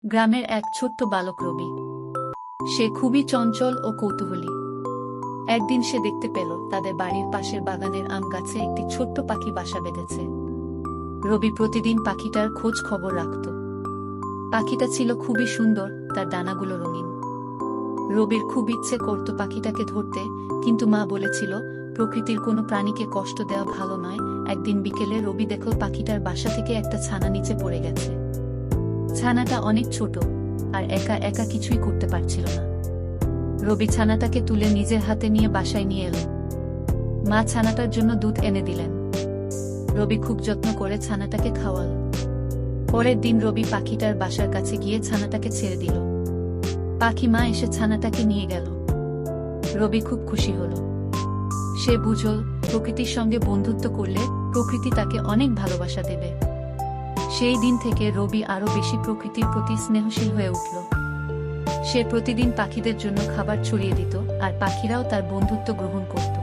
গ্রামের এক ছোট্ট বালক রবি। সে খুবই চঞ্চল ও কৌতূহলী। একদিন সে দেখতে পেল তাদের বাড়ির পাশের বাগানের আম গাছে একটি ছোট্ট পাখি বাসা বেঁধেছে। রবি প্রতিদিন পাখিটার খোঁজ খবর রাখত। পাখিটা ছিল খুবই সুন্দর, তার ডানাগুলো রঙিন। রবির খুব ইচ্ছে করত পাখিটাকে ধরতে, কিন্তু মা বলেছিল প্রকৃতির কোনো প্রাণীকে কষ্ট দেওয়া ভালো নয়। একদিন বিকেলে রবি দেখল পাখিটার বাসা থেকে একটা ছানা নিচে পড়ে গেছে। ছানাটা অনেক ছোট আর একা একা কিছুই করতে পারছিল না। রবি ছানাটাকে তুলে নিজের হাতে নিয়ে বাসায় নিয়ে এলো। মা ছানাটার জন্য দুধ এনে দিলেন। রবি খুব যত্ন করে ছানাটাকে খাওয়াল। পরের দিন রবি পাখিটার বাসার কাছে গিয়ে ছানাটাকে ছেড়ে দিল। পাখি মা এসে ছানাটাকে নিয়ে গেল। রবি খুব খুশি হল। সে বুঝল প্রকৃতির সঙ্গে বন্ধুত্ব করলে প্রকৃতি তাকে অনেক ভালোবাসা দেবে। সেই দিন থেকে রবি আরো বেশি প্রকৃতির প্রতি স্নেহশীল হয়ে উঠল। সে প্রতিদিন পাখিদের জন্য খাবার ছড়িয়ে দিত আর পাখিরাও তার বন্ধুত্ব গ্রহণ করত।